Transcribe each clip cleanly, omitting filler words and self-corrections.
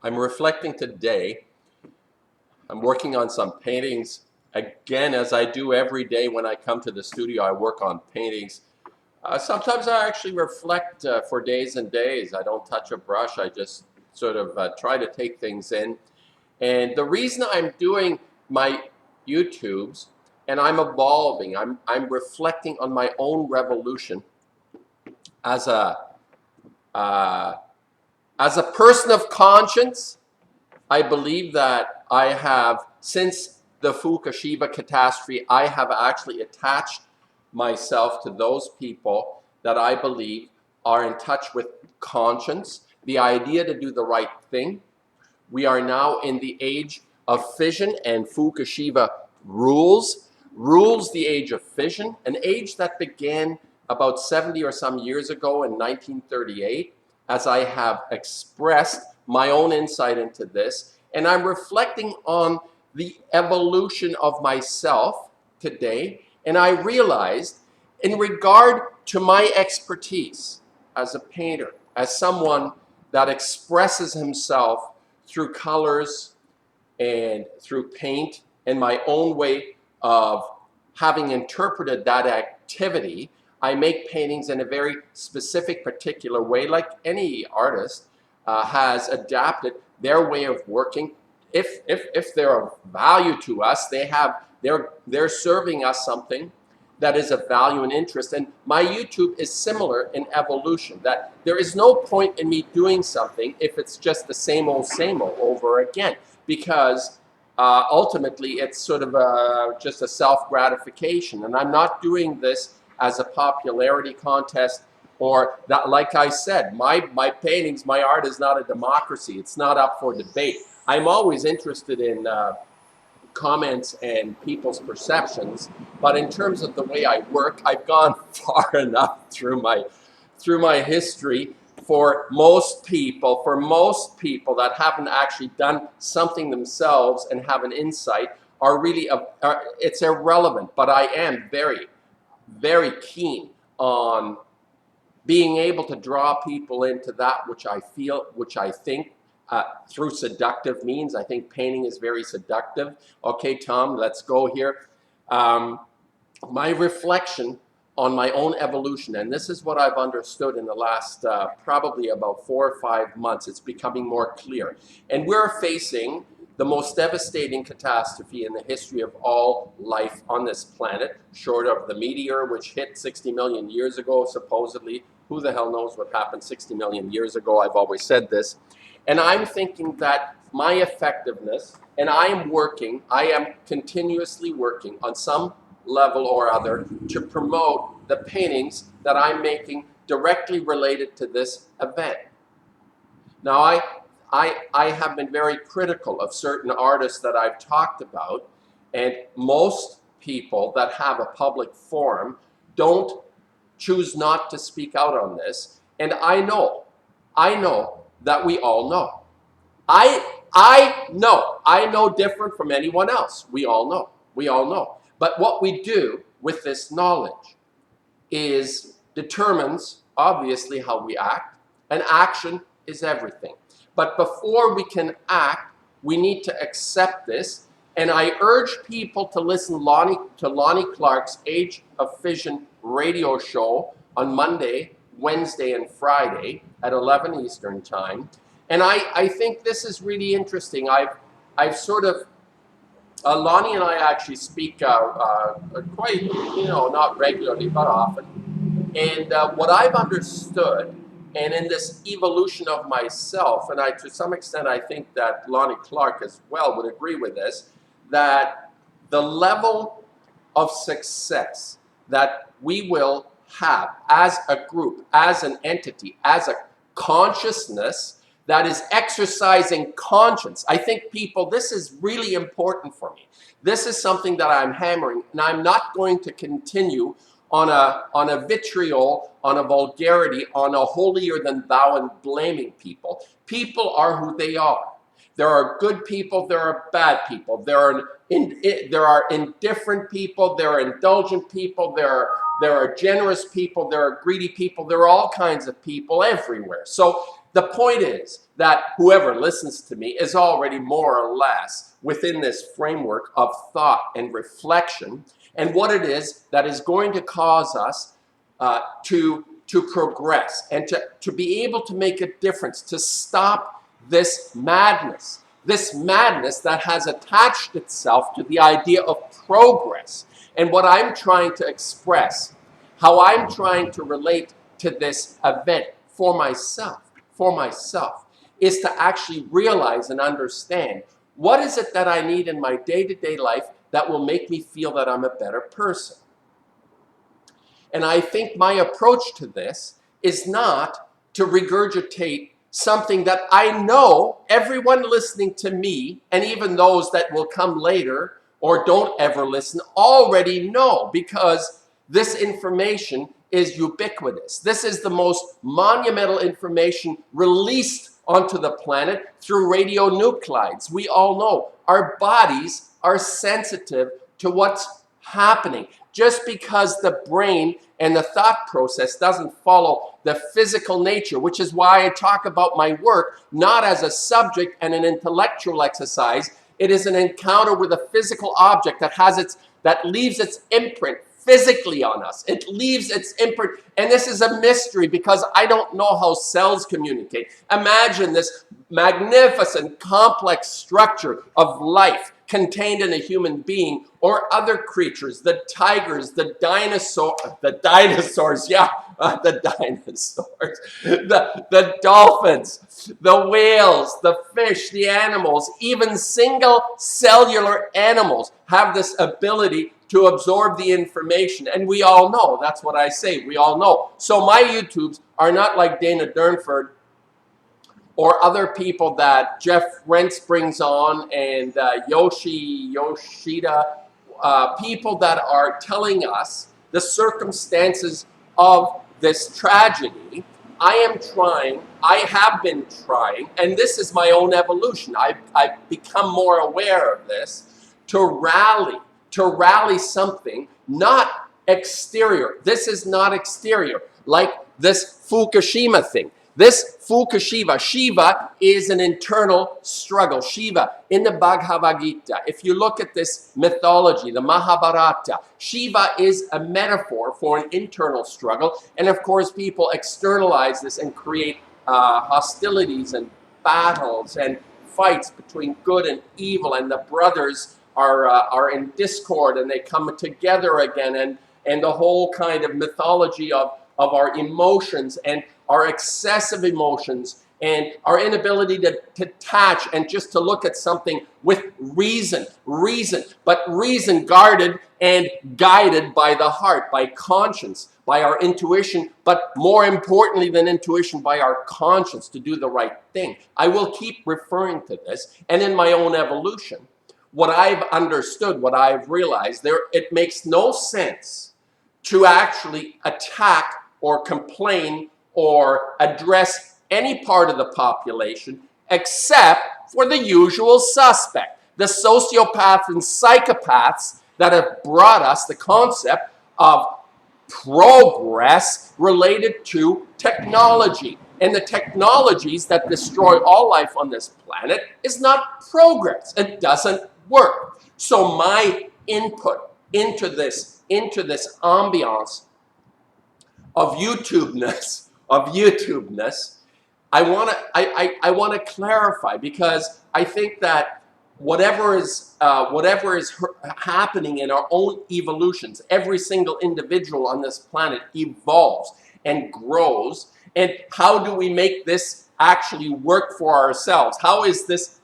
I'm reflecting today. I'm working on some paintings. Again, as I do every day when I come to the studio, I work on paintings. Sometimes I actually reflect for days and days. I don't touch a brush. I just sort of try to take things in. And the reason I'm doing my YouTubes and I'm evolving, I'm reflecting on my own revolution as a uh, person of conscience. I believe that I have, since the Fukushima catastrophe, I have actually attached myself to those people that I believe are in touch with conscience, the idea to do the right thing. We are now in the age of fission, and Fukushima rules the age of fission, an age that began about 70 or some years ago in 1938, as I have expressed my own insight into this. And I'm reflecting on the evolution of myself today. And I realized, in regard to my expertise as a painter, as someone that expresses himself through colors and through paint, and my own way of having interpreted that activity, I make paintings in a very specific, particular way, like any artist has adapted their way of working. If they're of value to us, they're serving us something that is of value and interest. And my YouTube is similar in evolution, that there is no point in me doing something if it's just the same old over again, because ultimately it's sort of just a self-gratification. And I'm not doing this as a popularity contest, or that, like I said, my paintings, my art is not a democracy. It's not up for debate. I'm always interested in comments and people's perceptions, but in terms of the way I work, I've gone far enough through my history. For most people that haven't actually done something themselves and have an insight, it's irrelevant. But I am very, very keen on being able to draw people into that which I feel, which I think, through seductive means. I think painting is very seductive. Okay, Tom, let's go here. My reflection on my own evolution, and this is what I've understood in the last probably about 4 or 5 months. It's becoming more clear. And we're facing the most devastating catastrophe in the history of all life on this planet, short of the meteor, which hit 60 million years ago, supposedly. Who the hell knows what happened 60 million years ago? I've always said this. And I'm thinking that my effectiveness, and I am continuously working on some level or other to promote the paintings that I'm making directly related to this event. Now, I have been very critical of certain artists that I've talked about, and most people that have a public forum choose not to speak out on this. And I know that we all know. I know different from anyone else. We all know. But what we do with this knowledge determines obviously how we act, and action is everything. But before we can act, we need to accept this. And I urge people to listen to Lonnie Clark's Age of Fission radio show on Monday, Wednesday, and Friday at 11 Eastern time. And I think this is really interesting. I've sort of, Lonnie and I actually speak quite, not regularly, but often. And what I've understood, and in this evolution of myself, and to some extent I think that Lonnie Clark as well would agree with this, that the level of success that we will have as a group, as an entity, as a consciousness that is exercising conscience. I think people, this is really important for me. This is something that I'm hammering, and I'm not going to continue on a vitriol, on a vulgarity, on a holier than thou, and blaming people. People are who they are. There are good people, there are bad people, there are indifferent people, there are indulgent people, there are generous people, there are greedy people, there are all kinds of people everywhere. So The point is that whoever listens to me is already more or less within this framework of thought and reflection, and what it is that is going to cause us to progress and to be able to make a difference, to stop this madness that has attached itself to the idea of progress. And what I'm trying to express, how I'm trying to relate to this event for myself, is to actually realize and understand what is it that I need in my day-to-day life that will make me feel that I'm a better person. And I think my approach to this is not to regurgitate something that I know everyone listening to me, and even those that will come later or don't ever listen, already know, because this information is ubiquitous. This is the most monumental information released onto the planet through radionuclides. We all know our bodies are sensitive to what's happening. Just because the brain and the thought process doesn't follow the physical nature, which is why I talk about my work not as a subject and an intellectual exercise. It is an encounter with a physical object that leaves its imprint physically on us. It leaves its imprint, and this is a mystery because I don't know how cells communicate. Imagine this magnificent, complex structure of life contained in a human being or other creatures, the tigers, the dinosaurs, the dolphins, the whales, the fish, the animals, even single cellular animals have this ability to absorb the information. And we all know, that's what I say, we all know. So my YouTubes are not like Dana Durnford or other people that Jeff Rentz brings on and Yoshida, people that are telling us the circumstances of this tragedy. I have been trying, and this is my own evolution. I've become more aware of this, to rally something, not exterior. This is not exterior, like this Fukushima thing. This Fukushima, Shiva is an internal struggle. Shiva, in the Bhagavad Gita, if you look at this mythology, the Mahabharata, Shiva is a metaphor for an internal struggle. And of course, people externalize this and create hostilities and battles and fights between good and evil, and the brothers are in discord and they come together again, and the whole kind of mythology of our emotions and our excessive emotions and our inability to detach and just to look at something with reason, but reason guarded and guided by the heart, by conscience, by our intuition, but more importantly than intuition, by our conscience to do the right thing. I will keep referring to this, and in my own evolution, what I've understood, what I've realized, it makes no sense to actually attack or complain or address any part of the population except for the usual suspect, the sociopaths and psychopaths that have brought us the concept of progress related to technology. And the technologies that destroy all life on this planet is not progress. It doesn't work. So my input into this ambiance of YouTubeness, I want to clarify, because I think that whatever is happening in our own evolutions, every single individual on this planet evolves and grows. And how do we make this actually work for ourselves? How is this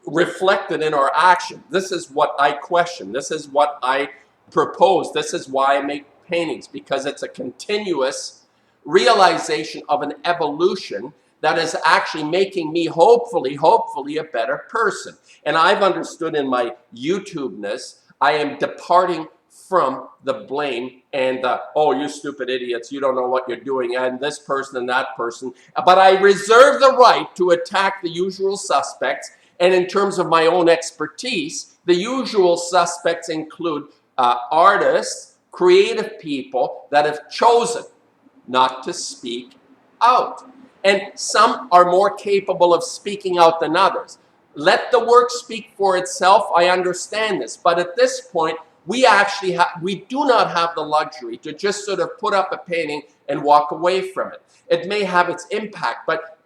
reflected in our action? This is what I question. This is what I propose. This is why I make paintings, because it's a continuous realization of an evolution that is actually making me hopefully a better person. And I've understood in my YouTubeness, I am departing from the blame and the, oh, you stupid idiots, you don't know what you're doing, and this person and that person. But I reserve the right to attack the usual suspects. And in terms of my own expertise, the usual suspects include artists, creative people that have chosen not to speak out. And some are more capable of speaking out than others. Let the work speak for itself. I understand this. But at this point, we do not have the luxury to just sort of put up a painting and walk away from it. It may have its impact, but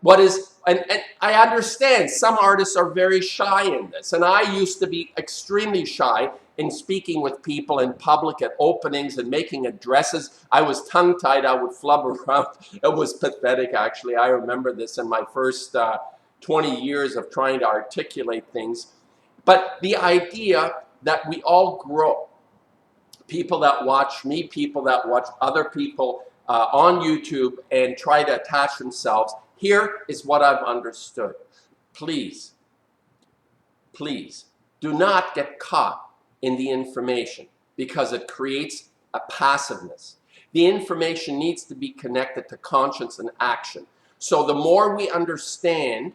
and I understand some artists are very shy in this. And I used to be extremely shy in speaking with people in public at openings and making addresses. I was tongue-tied, I would flub around. It was pathetic, actually. I remember this in my first 20 years of trying to articulate things. But the idea that we all grow, people that watch me, people that watch other people on YouTube and try to attach themselves, here is what I've understood. Please, please, do not get caught in the information because it creates a passiveness. The information needs to be connected to conscience and action. So the more we understand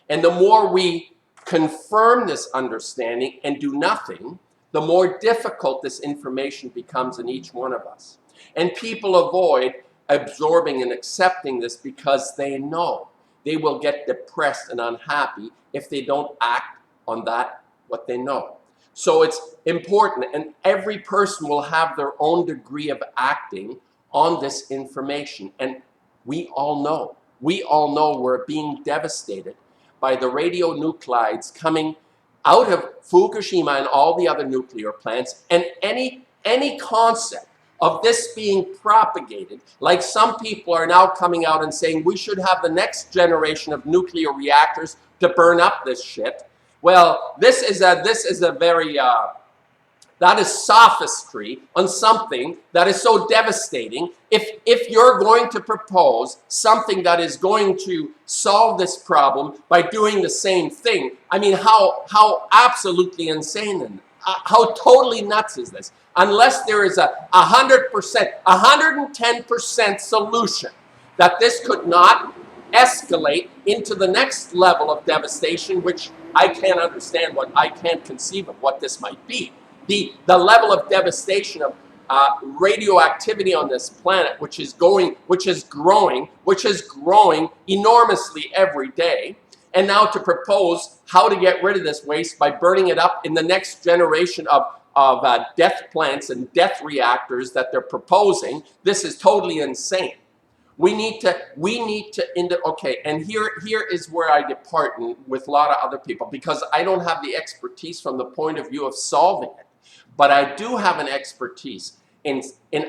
and the more we confirm this understanding and do nothing, the more difficult this information becomes in each one of us. And people avoid absorbing and accepting this because they know they will get depressed and unhappy if they don't act on that, what they know. So it's important, and every person will have their own degree of acting on this information. And we all know we're being devastated by the radionuclides coming out of Fukushima and all the other nuclear plants, and any concept of this being propagated, like some people are now coming out and saying we should have the next generation of nuclear reactors to burn up this shit. Well, this is a very that is sophistry on something that is so devastating. If you're going to propose something that is going to solve this problem by doing the same thing, I mean, how absolutely insane and how totally nuts is this? Unless there is a 100%, 110% solution that this could not escalate into the next level of devastation, which I can't understand, I can't conceive of what this might be. The level of devastation of radioactivity on this planet, which is growing enormously every day. And now to propose how to get rid of this waste by burning it up in the next generation of death plants and death reactors that they're proposing, this is totally insane. We need to, okay, and here is where I depart with a lot of other people, because I don't have the expertise from the point of view of solving it. But I do have an expertise in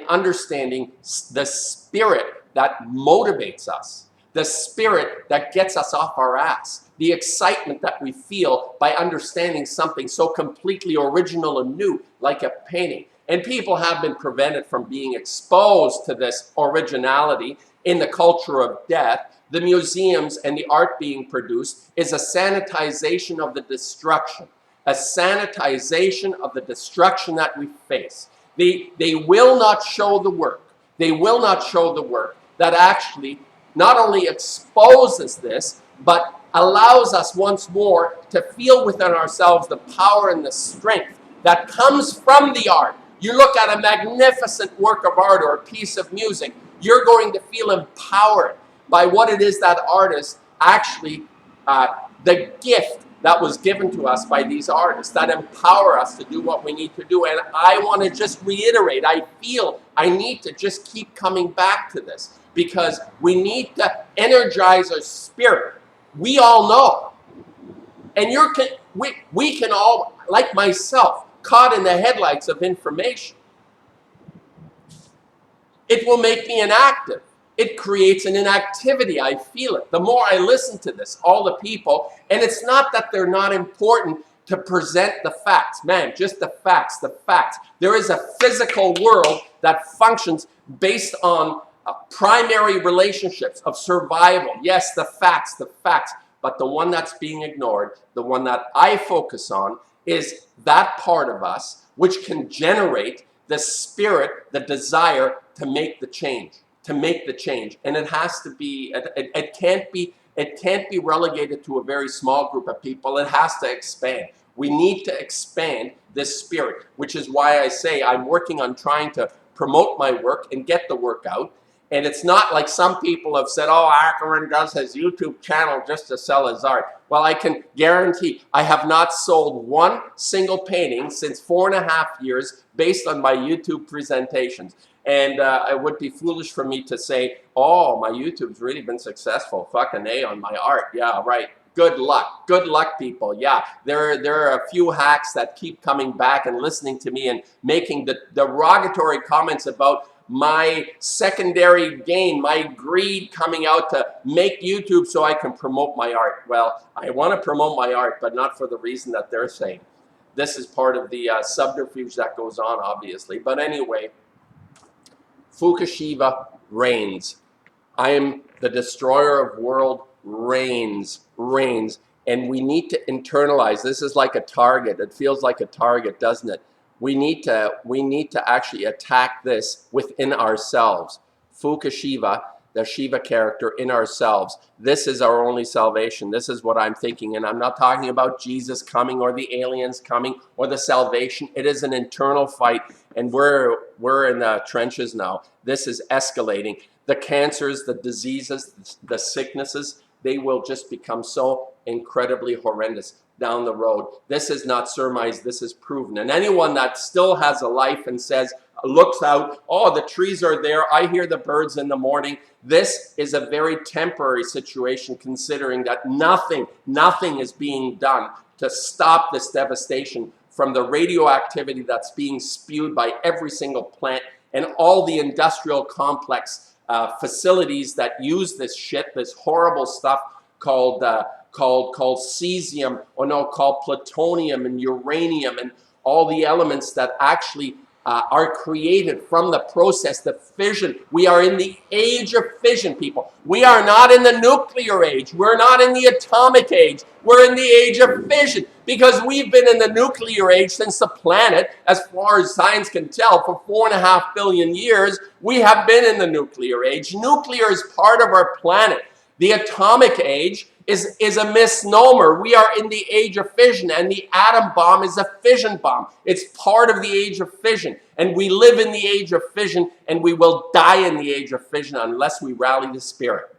understanding the spirit that motivates us, the spirit that gets us off our ass, the excitement that we feel by understanding something so completely original and new, like a painting. And people have been prevented from being exposed to this originality in the culture of death. The museums and the art being produced is a sanitization of the destruction. A sanitization of the destruction that we face. They will not show the work. They will not show the work that actually not only exposes this, but allows us once more to feel within ourselves the power and the strength that comes from the art. You look at a magnificent work of art or a piece of music, you're going to feel empowered by what it is that artist actually, the gift that was given to us by these artists that empower us to do what we need to do. And I want to just reiterate, I feel I need to just keep coming back to this because we need to energize our spirit. We all know. And we can all, like myself, caught in the headlights of information. It will make me inactive. It creates an inactivity. I feel it. The more I listen to this, all the people, and it's not that they're not important to present the facts. Man, just the facts, the facts. There is a physical world that functions based on primary relationships of survival. Yes, the facts, the facts. But the one that's being ignored, the one that I focus on, is that part of us which can generate the spirit, the desire to make the change. To make the change, and it has to be. It can't be relegated to a very small group of people. It has to expand. We need to expand this spirit, which is why I say I'm working on trying to promote my work and get the work out. And it's not like some people have said, oh, Ackerman does his YouTube channel just to sell his art. Well, I can guarantee I have not sold one single painting since 4.5 years based on my YouTube presentations. And it would be foolish for me to say, oh, my YouTube's really been successful. Fucking A on my art. Yeah, right. Good luck. Good luck, people. Yeah, there are a few hacks that keep coming back and listening to me and making the derogatory comments about my secondary gain, my greed coming out to make YouTube so I can promote my art. Well, I want to promote my art, but not for the reason that they're saying. This is part of the subterfuge that goes on, obviously. But anyway, Fukushima reigns. I am the destroyer of world reigns. And we need to internalize. This is like a target. It feels like a target, doesn't it? We need to actually attack this within ourselves. Fukushima, the Shiva character in ourselves. This is our only salvation. This is what I'm thinking. And I'm not talking about Jesus coming or the aliens coming or the salvation. It is an internal fight. And we're in the trenches now. This is escalating. The cancers, the diseases, the sicknesses, they will just become so incredibly horrendous down the road. This is not surmised, this is proven. And anyone that still has a life and says, looks out, oh, the trees are there, I hear the birds in the morning. This is a very temporary situation, considering that nothing is being done to stop this devastation from the radioactivity that's being spewed by every single plant and all the industrial complex facilities that use this shit, this horrible stuff called cesium, or no, called plutonium and uranium, and all the elements that actually are created from the process, the fission. We are in the age of fission, people. We are not in the nuclear age. We're not in the atomic age. We're in the age of fission, because we've been in the nuclear age since the planet, as far as science can tell, for 4.5 billion years. We have been in the nuclear age. Nuclear is part of our planet. The atomic age is a misnomer. We are in the age of fission, and the atom bomb is a fission bomb. It's part of the age of fission, and we live in the age of fission, and we will die in the age of fission unless we rally the spirit.